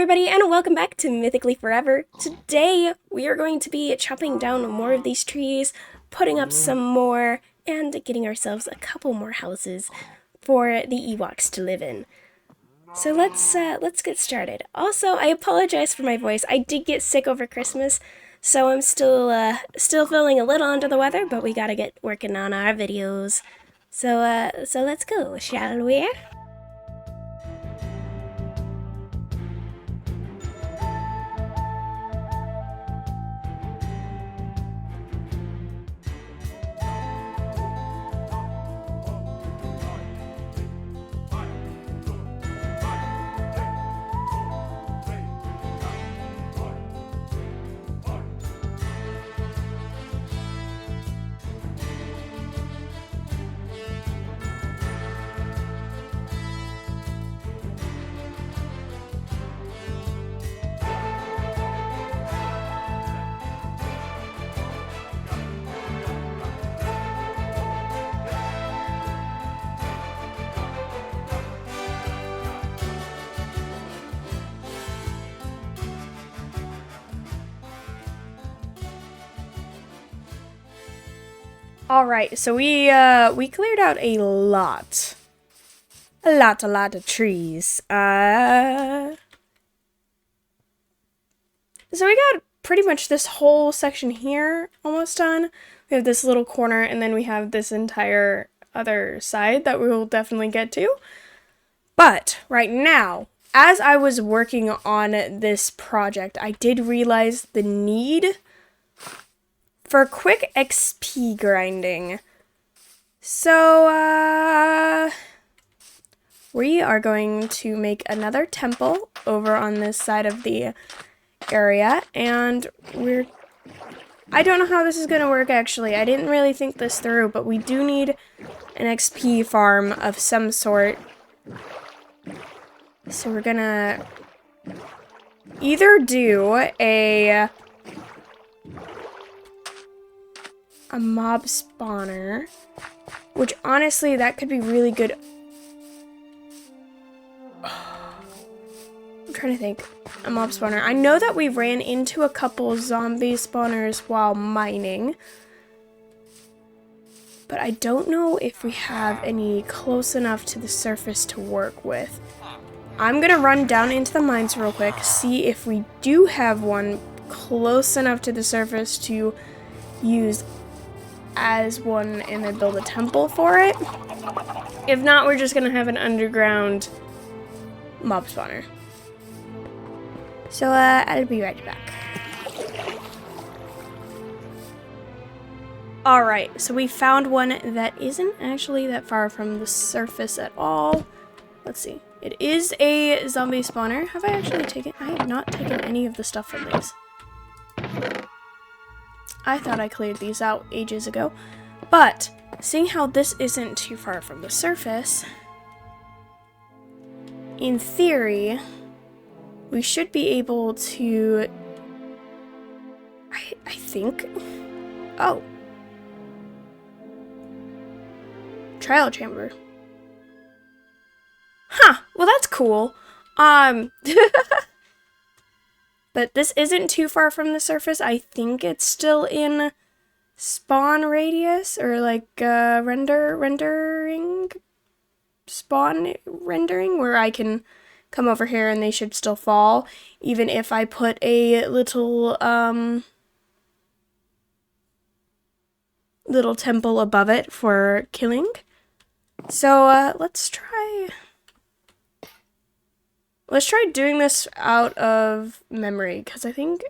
everybody, and welcome back to Mythically Forever. Today, we are going to be chopping down more of these trees, putting up some more, and getting ourselves a couple more houses for the Ewoks to live in. So let's get started. Also, I apologize for my voice. I did get sick over Christmas, so I'm still feeling a little under the weather, but we gotta get working on our videos. So let's go, shall we? Alright, so we cleared out a lot of trees. So we got pretty much this whole section here almost done. We have this little corner, and then we have this entire other side that we will definitely get to. But right now, as I was working on this project, I did realize the need for quick XP grinding. So, we are going to make another temple over on this side of the area, and I don't know how this is going to work, actually. I didn't really think this through, but we do need an XP farm of some sort. So we're gonna either do a mob spawner, which honestly, that could be really good. I'm trying to think. A mob spawner. I know that we ran into a couple zombie spawners while mining, but I don't know if we have any close enough to the surface to work with. I'm gonna run down into the mines real quick, see if we do have one close enough to the surface to use as one, and then build a temple for it. If not, we're just gonna have an underground mob spawner. So I'll be right back. Alright, so we found one that isn't actually that far from the surface at all. Let's see. It is a zombie spawner. Have I actually taken? I have not taken any of the stuff from these. I thought I cleared these out ages ago, but seeing how this isn't too far from the surface, in theory, we should be able to, I think, oh, trial chamber. Huh, well that's cool. But this isn't too far from the surface. I think it's still in spawn radius, or like spawn rendering, where I can come over here and they should still fall, even if I put a little temple above it for killing. So let's try doing this out of memory, because I think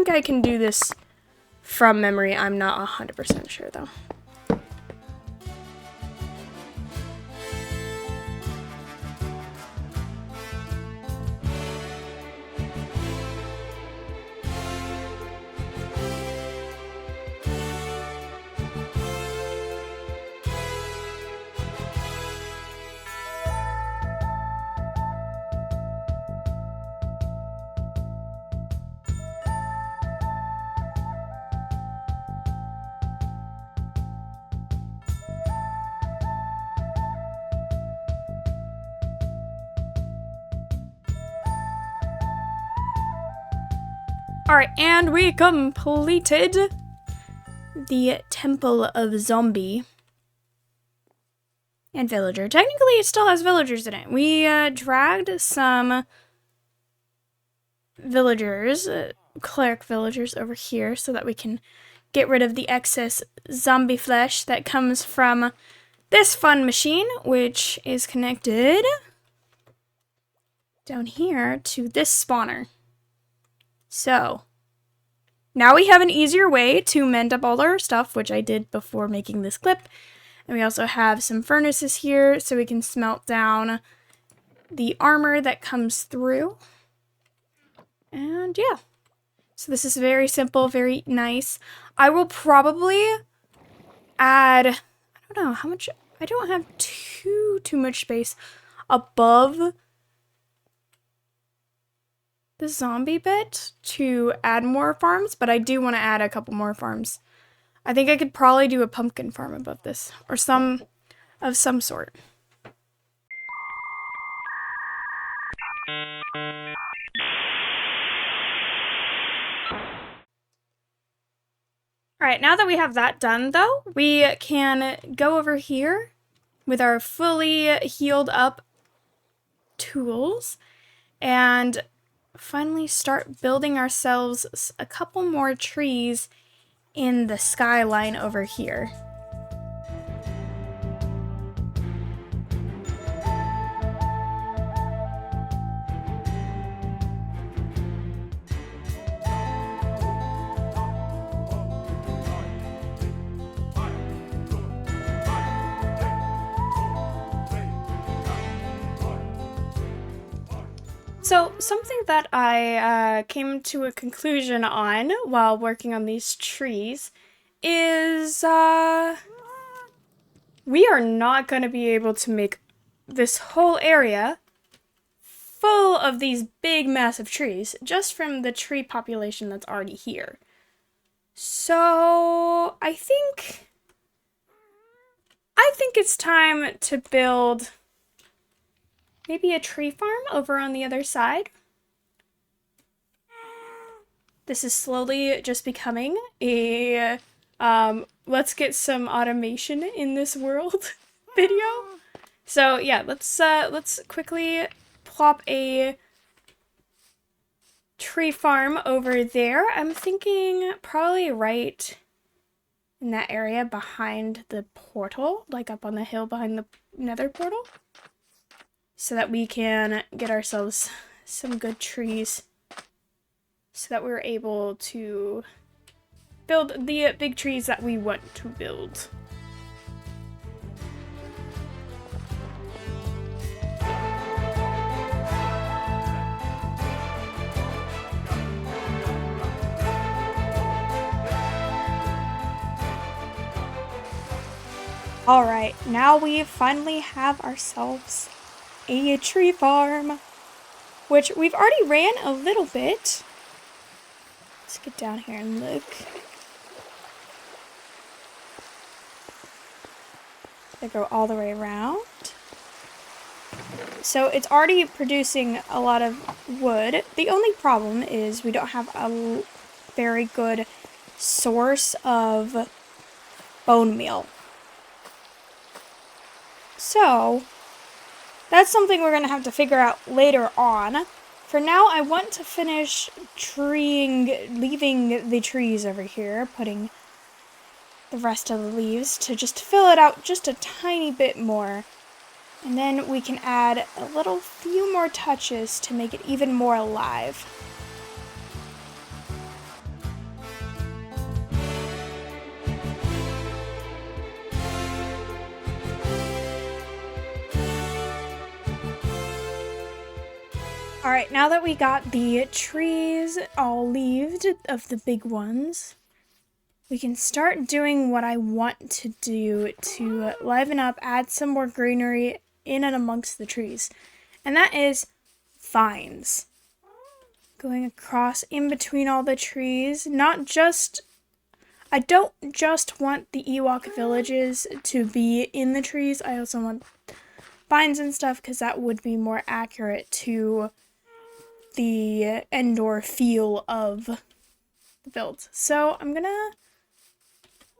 I can do this from memory. I'm not 100% sure though. Alright, and we completed the Temple of Zombie and Villager. Technically, it still has villagers in it. We dragged some villagers, cleric villagers over here so that we can get rid of the excess zombie flesh that comes from this fun machine, which is connected down here to this spawner. So, now we have an easier way to mend up all our stuff, which I did before making this clip. And we also have some furnaces here so we can smelt down the armor that comes through. And yeah. So this is very simple, very nice. I will probably add, I don't know how much, I don't have too much space above the zombie bit to add more farms, but I do want to add a couple more farms. I think I could probably do a pumpkin farm above this, or some sort. Alright, now that we have that done, though, we can go over here with our fully healed up tools and finally start building ourselves a couple more trees in the skyline over here. So, something that I came to a conclusion on while working on these trees is we are not going to be able to make this whole area full of these big, massive trees just from the tree population that's already here. So, I think it's time to build maybe a tree farm over on the other side. This is slowly just becoming a let's get some automation in this world video. So yeah, let's quickly plop a tree farm over there. I'm thinking probably right in that area behind the portal, like up on the hill behind the nether portal, so that we can get ourselves some good trees so that we're able to build the big trees that we want to build. Alright, now we finally have ourselves a tree farm, which we've already ran a little bit. Let's get down here and look. They go all the way around. So it's already producing a lot of wood. The only problem is we don't have a very good source of bone meal. So that's something we're going to have to figure out later on. For now, I want to finish leaving the trees over here, putting the rest of the leaves to just fill it out just a tiny bit more. And then we can add a few more touches to make it even more alive. Alright, now that we got the trees all leaved of the big ones, we can start doing what I want to do to liven up, add some more greenery in and amongst the trees. And that is vines. Going across in between all the trees, I don't just want the Ewok villages to be in the trees, I also want vines and stuff because that would be more accurate to the Endor feel of the builds. So I'm gonna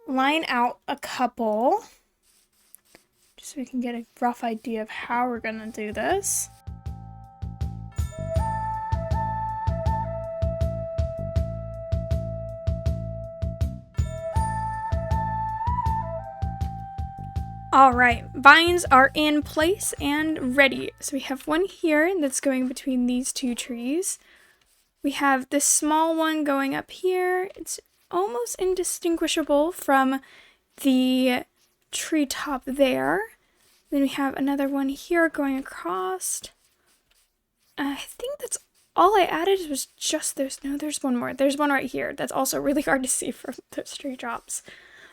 line out a couple just so we can get a rough idea of how we're gonna do this. Alright, vines are in place and ready. So we have one here that's going between these two trees. We have this small one going up here. It's almost indistinguishable from the treetop there. Then we have another one here going across. I think that's all I added was just there's one more. There's one right here. That's also really hard to see from those treetops.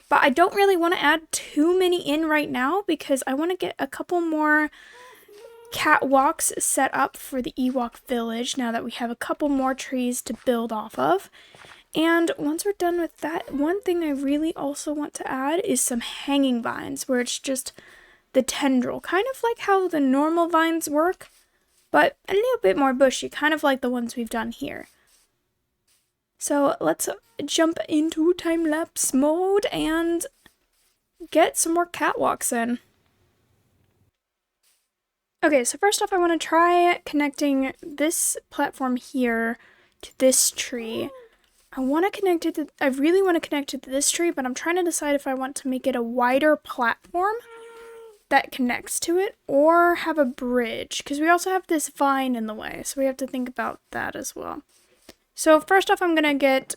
But I don't really want to add too many in right now because I want to get a couple more catwalks set up for the Ewok village now that we have a couple more trees to build off of. And once we're done with that, one thing I really also want to add is some hanging vines where it's just the tendril, kind of like how the normal vines work, but a little bit more bushy, kind of like the ones we've done here. So let's jump into time-lapse mode and get some more catwalks in. Okay, so first off I want to try connecting this platform here to this tree. I really want to connect it to this tree, but I'm trying to decide if I want to make it a wider platform that connects to it or have a bridge, because we also have this vine in the way, so we have to think about that as well. So first off, I'm going to get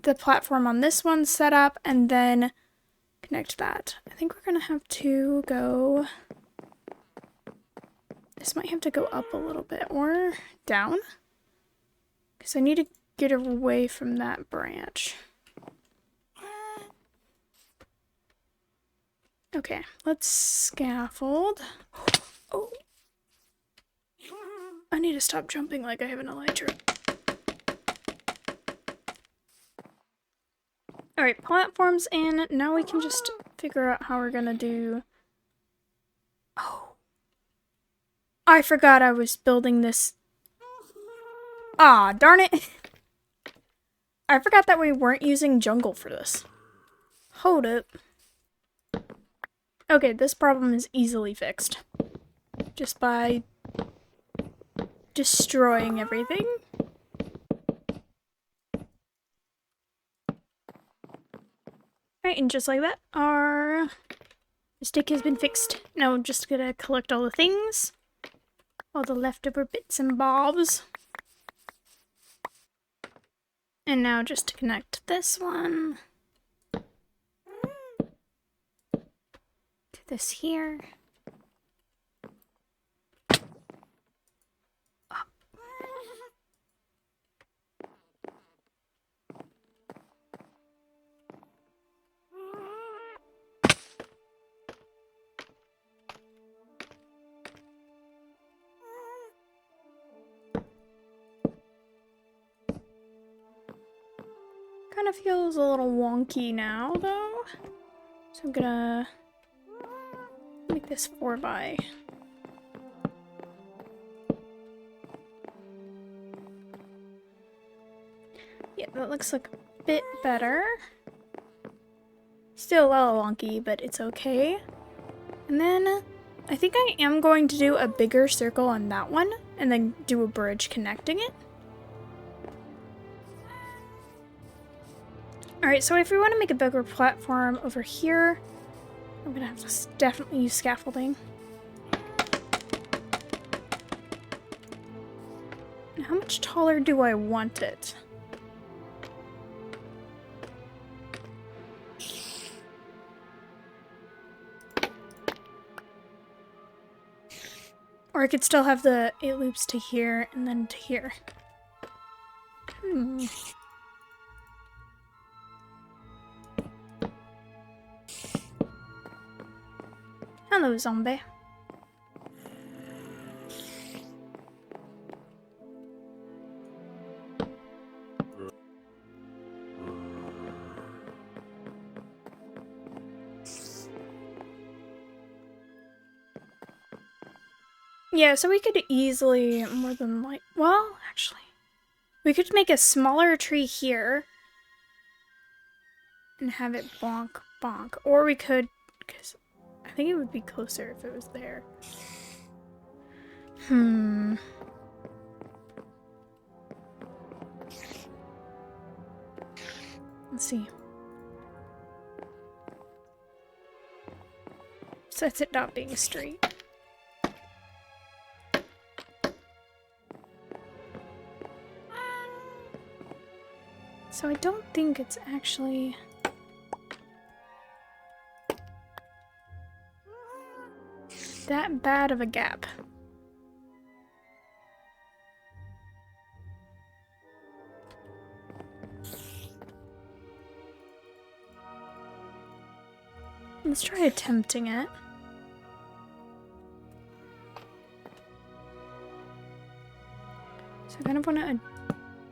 the platform on this one set up and then connect that. I think we're going to have to go... This might have to go up a little bit or down, because I need to get away from that branch. Okay, let's scaffold. Oh, I need to stop jumping like I have an elytra. Alright, platforms in. Now we can just figure out how we're gonna do... Oh. I forgot I was building this. Ah, darn it. I forgot that we weren't using jungle for this. Hold up. Okay, this problem is easily fixed. Just by destroying everything. Alright, and just like that, our mistake has been fixed. Now I'm just gonna collect all the things. All the leftover bits and bobs. And now just to connect this one to this here. Kind of feels a little wonky now, though. So I'm gonna make this 4x. Yeah, that looks like a bit better. Still a little wonky, but it's okay. And then I think I am going to do a bigger circle on that one, and then do a bridge connecting it. Alright, so if we want to make a bigger platform over here, I'm going to have to definitely use scaffolding. Now, how much taller do I want it? Or I could still have the 8 loops to here and then to here. Hello, zombie. Yeah, so we could easily more than like, well, actually, we could make a smaller tree here and have it bonk bonk. Or we could, because I think it would be closer if it was there. Let's see. Sets it not being straight. So I don't think it's actually that bad of a gap. Let's try attempting it. So I kind of want to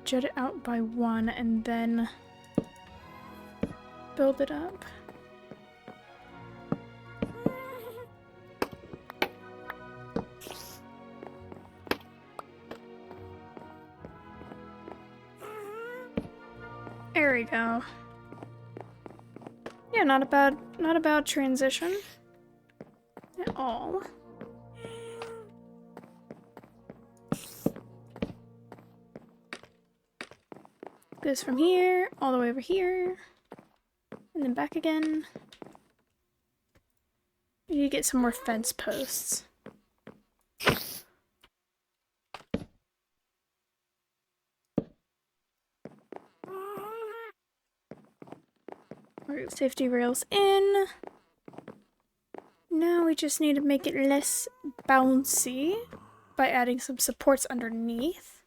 jet it out by one and then build it up. There we go. Yeah, not a bad transition at all. Goes from here all the way over here and then back again. We need to get some more fence posts. Safety rails in. Now we just need to make it less bouncy by adding some supports underneath.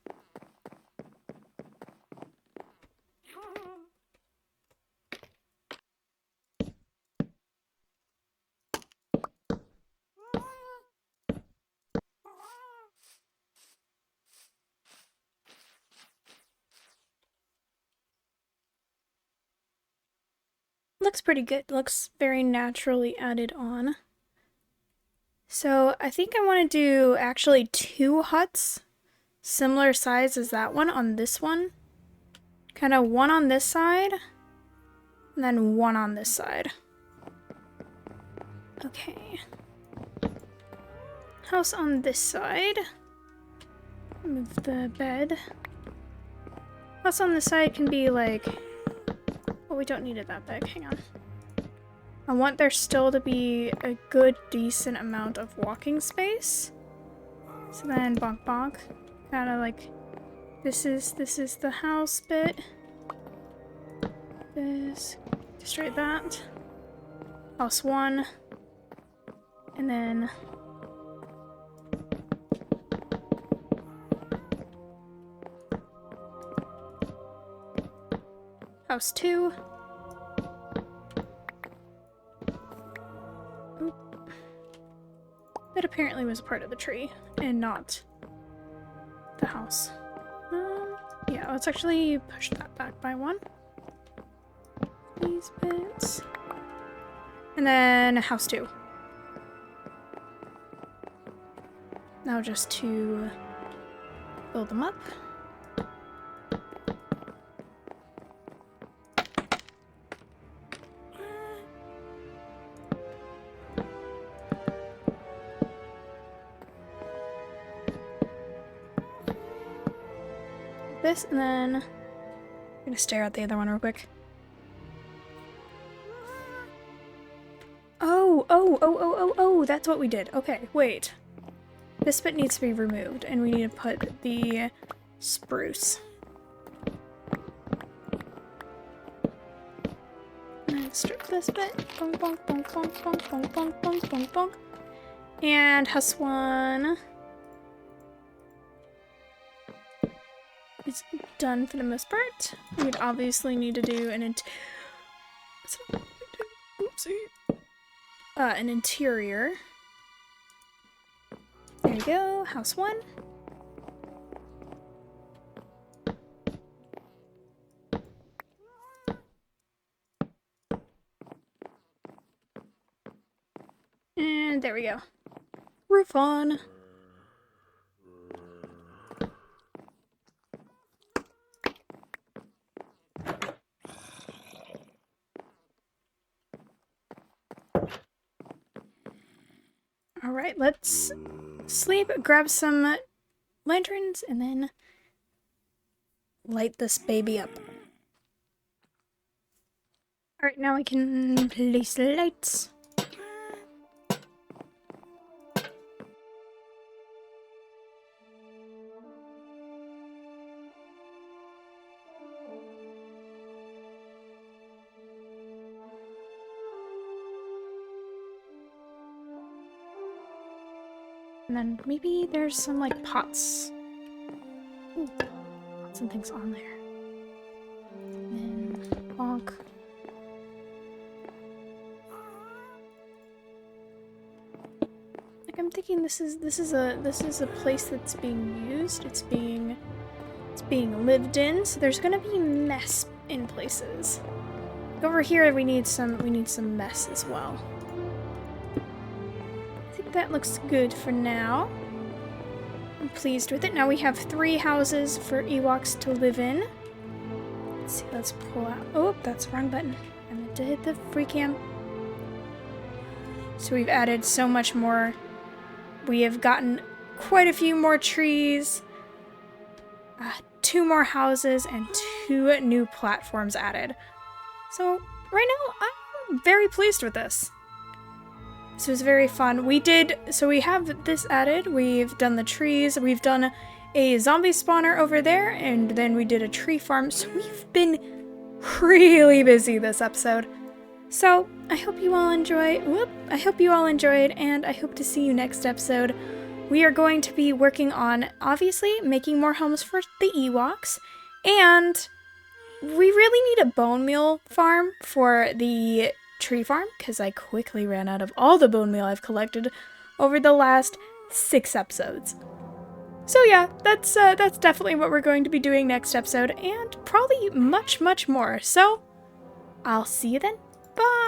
Looks pretty good. Looks very naturally added on. So I think I want to do actually 2 huts, similar size as that one on this one. Kind of one on this side, and then one on this side. Okay. House on this side. Move the bed. House on this side can be like... Oh, we don't need it that big. Hang on. I want there still to be a good, decent amount of walking space. So then, bonk bonk. Kind of like, this is the house bit. This, destroy that. House 1. And then... House 2. That apparently was a part of the tree and not the house. Yeah, let's actually push that back by 1. These bits. And then house 2. Now just to build them up. This, and then I'm gonna stare at the other one real quick. Oh, that's what we did. Okay, wait. This bit needs to be removed, and we need to put the spruce. And strip this bit. Bonk, bonk, bonk, bonk, bonk, bonk, bonk, bonk, bonk, bonk. And house 1. It's done for the most part. We'd obviously need to do an an interior. There you go, house 1. And there we go. Roof on. All right, let's sleep, grab some lanterns, and then light this baby up. All right, now we can place the lights. And then maybe there's some, like, pots. Ooh, pots and things on there. And then, bonk. Like, I'm thinking this is a place that's being used. It's being lived in. So there's gonna be mess in places. Over here, we need some mess as well. That looks good for now. I'm pleased with it. Now we have 3 houses for Ewoks to live in. Let's see, let's pull out. Oh, that's the wrong button. I meant to hit the free cam. So we've added so much more. We have gotten quite a few more trees, 2 more houses, and 2 new platforms added. So right now, I'm very pleased with this. This was very fun. We have this added. We've done the trees. We've done a zombie spawner over there, and then we did a tree farm. So we've been really busy this episode. So I hope you all enjoyed, and I hope to see you next episode. We are going to be working on, obviously, making more homes for the Ewoks, and we really need a bone meal farm for the tree farm, because I quickly ran out of all the bone meal I've collected over the last 6 episodes. So yeah, that's definitely what we're going to be doing next episode, and probably much, much more. So I'll see you then. Bye!